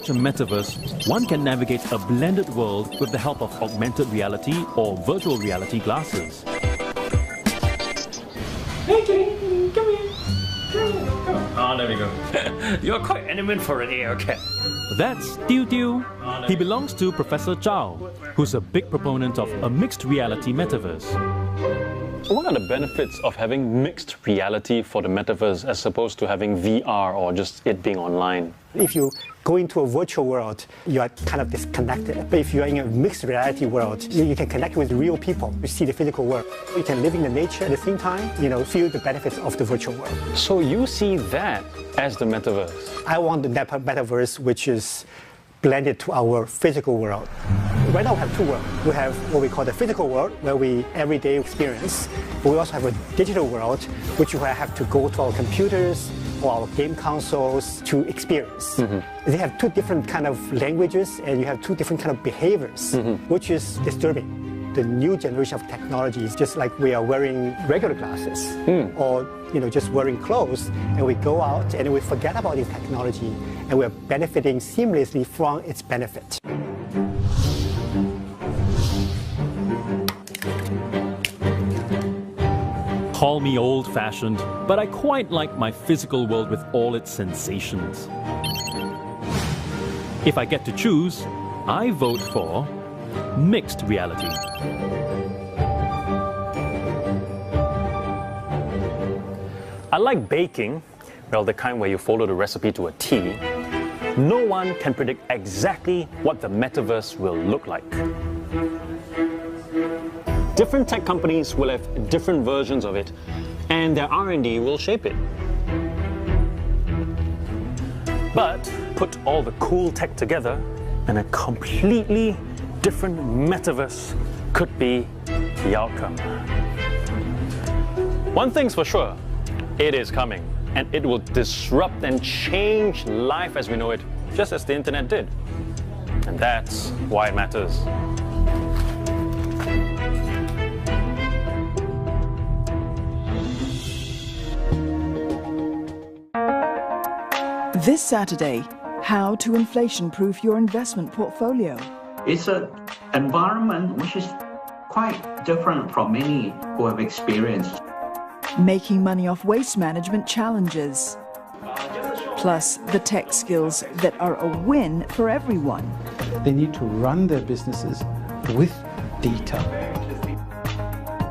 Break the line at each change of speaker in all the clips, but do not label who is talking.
such a metaverse, one can navigate a blended world with the help of augmented reality or virtual reality glasses.
Hey, kitty, come here. Oh, there we go. You're quite animate for an AR cat.
That's Tiu Tiu. He belongs to Professor Chow, who's a big proponent of a mixed reality metaverse.
So what are the benefits of having mixed reality for the metaverse as opposed to having VR or just it being online?
If you go into a virtual world, you are kind of disconnected. But if you're in a mixed reality world, you can connect with real people. You see the physical world. You can live in the nature at the same time, feel the benefits of the virtual world.
So you see that as the metaverse?
I want the metaverse which is blended to our physical world. Right now we have two worlds. We have what we call the physical world, where we everyday experience, but we also have a digital world, which we have to go to our computers or our game consoles to experience. They have two different kind of languages, and you have two different kind of behaviors, which is disturbing. The new generation of technology is just like we are wearing regular glasses or just wearing clothes, and we go out and we forget about this technology, and we're benefiting seamlessly from its benefit.
Call me old-fashioned, but I quite like my physical world with all its sensations. If I get to choose, I vote for mixed reality.
I like baking, well, the kind where you follow the recipe to a T. No one can predict exactly what the metaverse will look like. Different tech companies will have different versions of it, and their R&D will shape it. But put all the cool tech together, and a completely different metaverse could be the outcome. One thing's for sure, it is coming, and it will disrupt and change life as we know it, just as the internet did. And that's why it matters.
This Saturday, how to inflation-proof your investment portfolio.
It's an environment which is quite different from many who have experienced.
Making money off waste management challenges. Plus, the tech skills that are a win for everyone.
They need to run their businesses with data.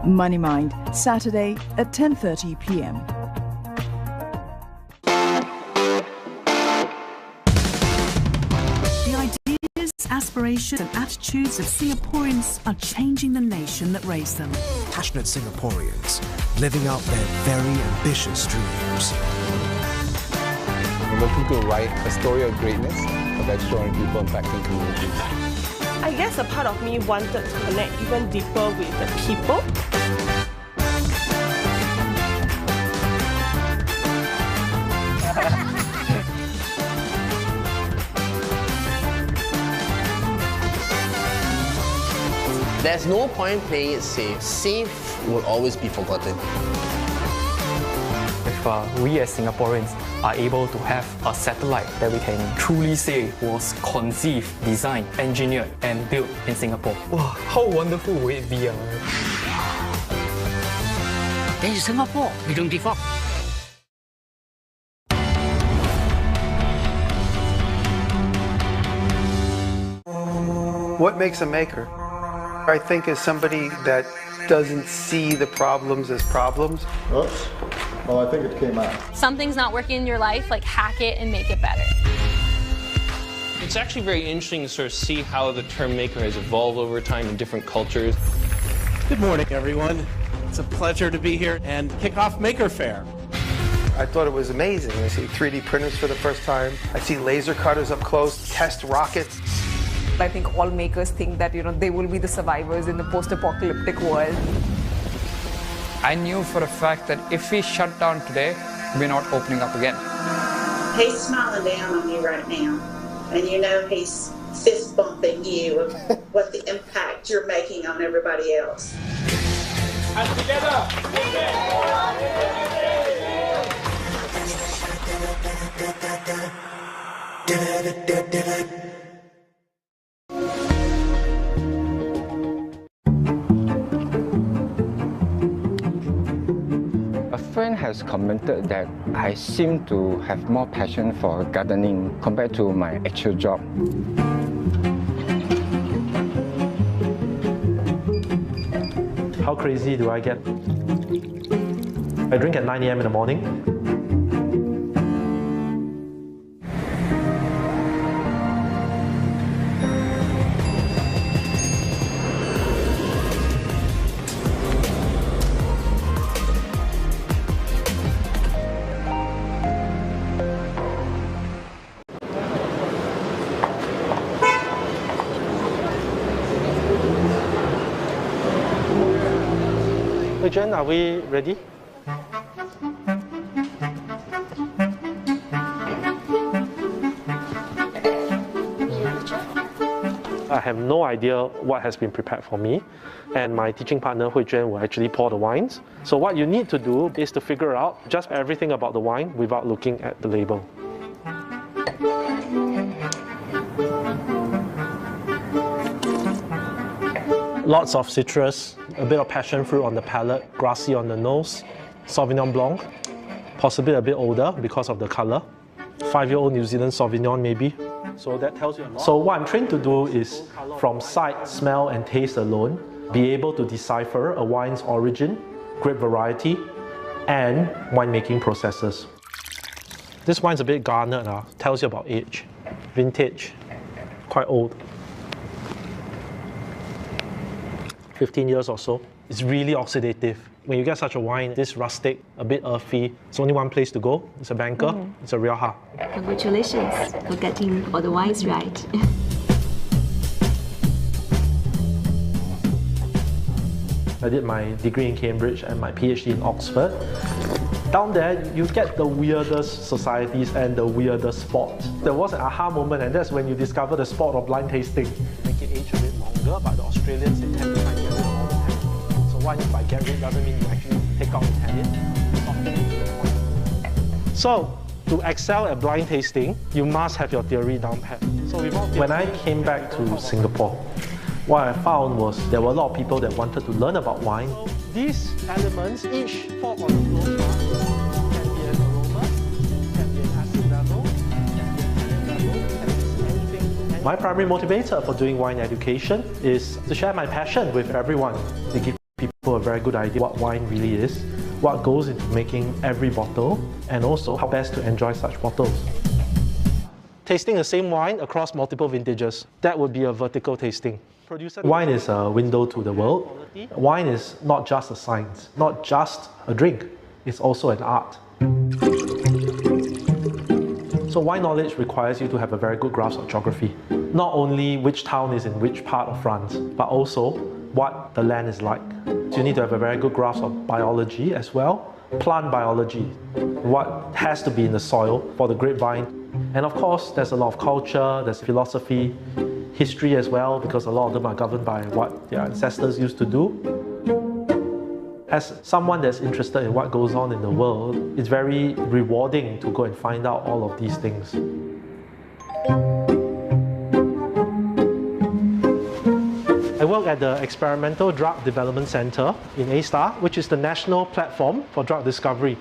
Money Mind, Saturday at 10:30 p.m.
Aspirations and attitudes of Singaporeans are changing the nation that raised them.
Passionate Singaporeans living out their very ambitious dreams.
We're looking to write a story of greatness, of extraordinary people impacting communities.
I guess a part of me wanted to connect even deeper with the people.
There's no point playing it safe. Safe will always be forgotten.
If we as Singaporeans are able to have a satellite that we can truly say was conceived, designed, engineered and built in Singapore, wow, how wonderful would it be?
In Singapore, we don't give up.
What makes a maker? I think is somebody that doesn't see the problems as problems.
Oops. Well, I think it came out.
Something's not working in your life, like hack it and make it better.
It's actually very interesting to sort of see how the term maker has evolved over time in different cultures.
Good morning, everyone. It's a pleasure to be here and kick off Maker Faire.
I thought it was amazing. I see 3D printers for the first time. I see laser cutters up close, test rockets.
I think all makers think that, they will be the survivors in the post-apocalyptic world.
I knew for a fact that if we shut down today, we're not opening up again.
He's smiling down on you right now, and he's fist bumping you of what the impact you're making on everybody else.
And together!
friend has commented that I seem to have more passion for gardening compared to my actual job.
How crazy do I get? I drink at 9 AM in the morning. Hey Jen, are we ready? I have no idea what has been prepared for me, and my teaching partner Hui Juan will actually pour the wines. So what you need to do is to figure out just everything about the wine without looking at the label. Lots of citrus, a bit of passion fruit on the palate, grassy on the nose, Sauvignon Blanc, possibly a bit older because of the color. 5-year-old New Zealand Sauvignon maybe. So that tells you a lot. So what I'm trained to do is, from sight, smell and taste alone, be able to decipher a wine's origin, grape variety, and winemaking processes. This wine's a bit garnered, tells you about age. Vintage, quite old. 15 years or so. It's really oxidative. When you get such a wine, this rustic, a bit earthy, it's only one place to go. It's a Banker, it's a Rioja.
Congratulations for getting all the wines right.
I did my degree in Cambridge and my PhD in Oxford. Down there, you get the weirdest societies and the weirdest spots. There was an aha moment, and that's when you discover the sport of blind tasting. Make it age a bit longer, but the Australians intend to try and get rid of all the tannin. So wine by get rid doesn't mean you actually take out the tannin. So, to excel at blind tasting, you must have your theory down pat. So when I came back to Singapore, what I found was there were a lot of people that wanted to learn about wine. So these elements, each fall on the flow chart, can be an aroma, can be an acid level, can be a tannin level, can be anything. My primary motivator for doing wine education is to share my passion with everyone, to give people a very good idea what wine really is, what goes into making every bottle, and also how best to enjoy such bottles. Tasting the same wine across multiple vintages, that would be a vertical tasting. Wine is a window to the world. Wine is not just a science, not just a drink, it's also an art. So wine knowledge requires you to have a very good grasp of geography. Not only which town is in which part of France, but also what the land is like. So you need to have a very good grasp of biology as well, plant biology, what has to be in the soil for the grapevine. And of course, there's a lot of culture, there's philosophy, history as well, because a lot of them are governed by what their ancestors used to do. As someone that's interested in what goes on in the world, it's very rewarding to go and find out all of these things. I work at the Experimental Drug Development Center in A*STAR, which is the national platform for drug discovery.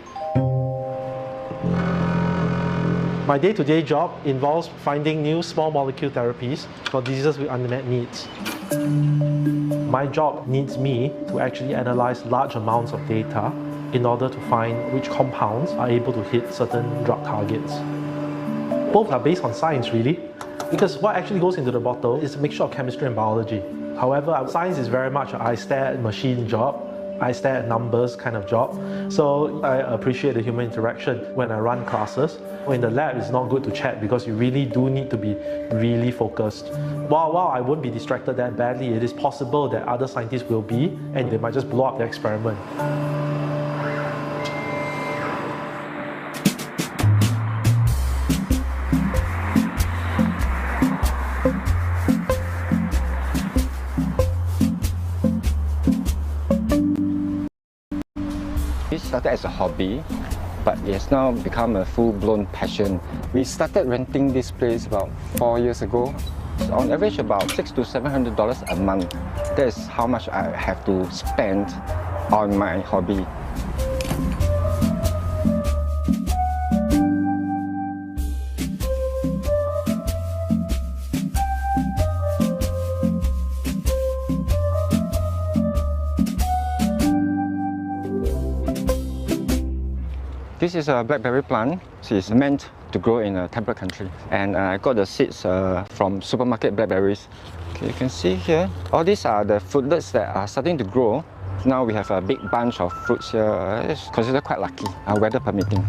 My day-to-day job involves finding new small molecule therapies for diseases with unmet needs. My job needs me to actually analyze large amounts of data in order to find which compounds are able to hit certain drug targets. Both are based on science, really, because what actually goes into the bottle is a mixture of chemistry and biology. However, science is very much an I stare at machine job, I stare at numbers kind of job. So I appreciate the human interaction when I run classes. In the lab, it's not good to chat because you really do need to be really focused. While I won't be distracted that badly, it is possible that other scientists will be, and they might just blow up the experiment.
It started as a hobby, but it has now become a full-blown passion. We started renting this place about 4 years ago. So on average, about $600 to $700 a month. That is how much I have to spend on my hobby. This is a blackberry plant. It's meant to grow in a temperate country. And I got the seeds from supermarket blackberries. Okay, you can see here, all these are the fruitlets that are starting to grow. Now we have a big bunch of fruits here. It's considered quite lucky, weather permitting.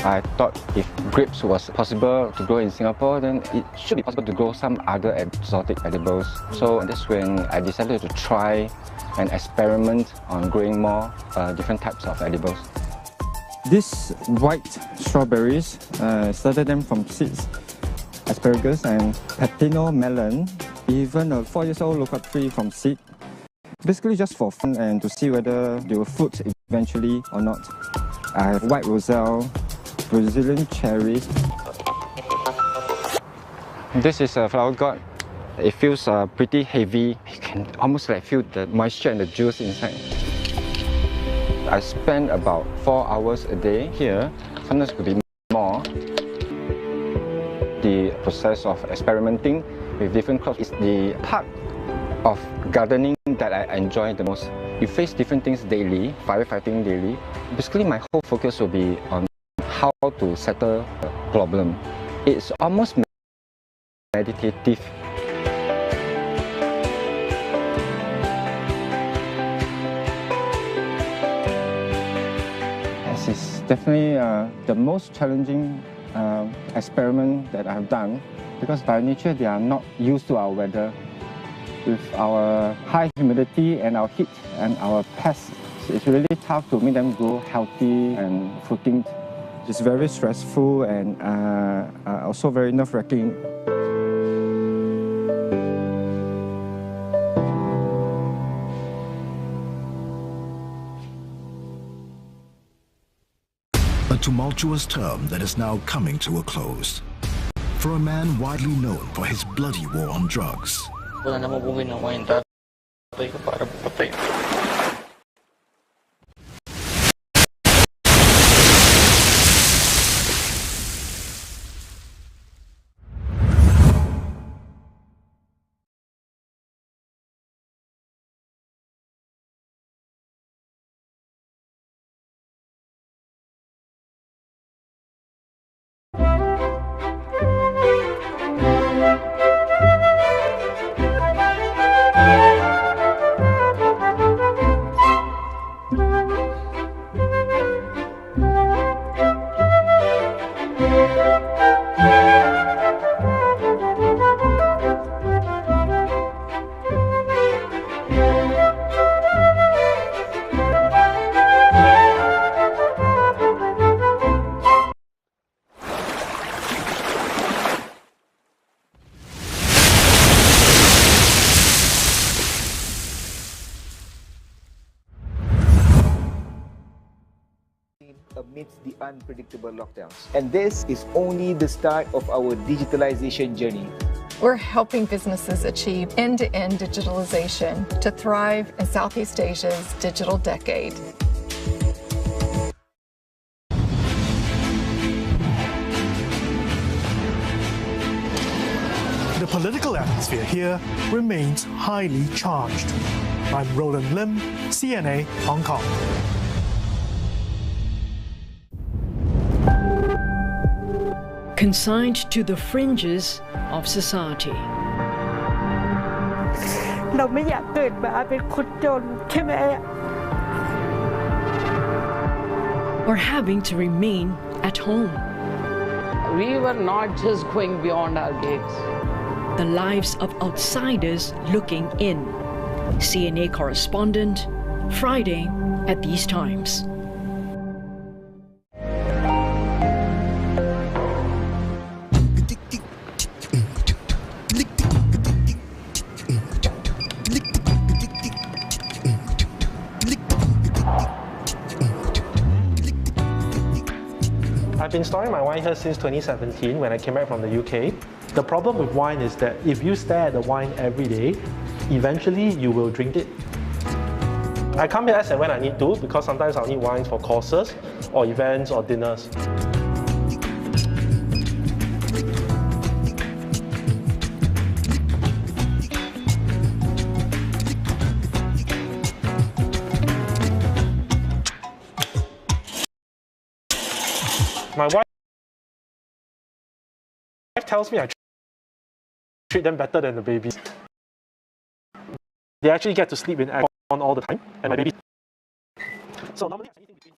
I thought if grapes was possible to grow in Singapore, then it should be possible to grow some other exotic edibles. So that's when I decided to try and experiment on growing more different types of edibles. These white strawberries, started them from seeds, asparagus and pepino melon, even a 4-year-old loquat tree from seed. Basically just for fun and to see whether they will fruit eventually or not. I have white roselle, Brazilian cherries. This is a flower god. It feels pretty heavy. You can almost like feel the moisture and the juice inside. I spend about 4 hours a day here. Sometimes it could be more. The process of experimenting with different crops is the part of gardening that I enjoy the most. You face different things daily, firefighting daily. Basically, my whole focus will be on how to settle a problem. It's almost meditative. This is definitely the most challenging experiment that I've done, because by nature they are not used to our weather. With our high humidity and our heat and our pests, it's really tough to make them grow healthy and fruiting. It's very stressful and also very nerve-wracking.
A tumultuous term that is now coming to a close. For a man widely known for his bloody war on drugs.
Amidst the unpredictable lockdowns. And this is only the start of our digitalization journey.
We're helping businesses achieve end-to-end digitalization to thrive in Southeast Asia's digital decade.
The political atmosphere here remains highly charged. I'm Roland Lim, CNA, Hong Kong.
Consigned to the fringes of society.
เราไม่อยากเกิดมาเป็นคนจนใช่ไหม
Or having to remain at home.
We were not just going beyond our gates.
The lives of outsiders looking in. CNA correspondent, Friday at these times.
I've been storing my wine here since 2017 when I came back from the UK. The problem with wine is that if you stare at the wine every day, eventually you will drink it. I come here as and when I need to, because sometimes I'll need wines for courses or events or dinners. my wife tells me I treat them better than the babies. They actually get to sleep in aircon all the time, and my baby. So normally, anything between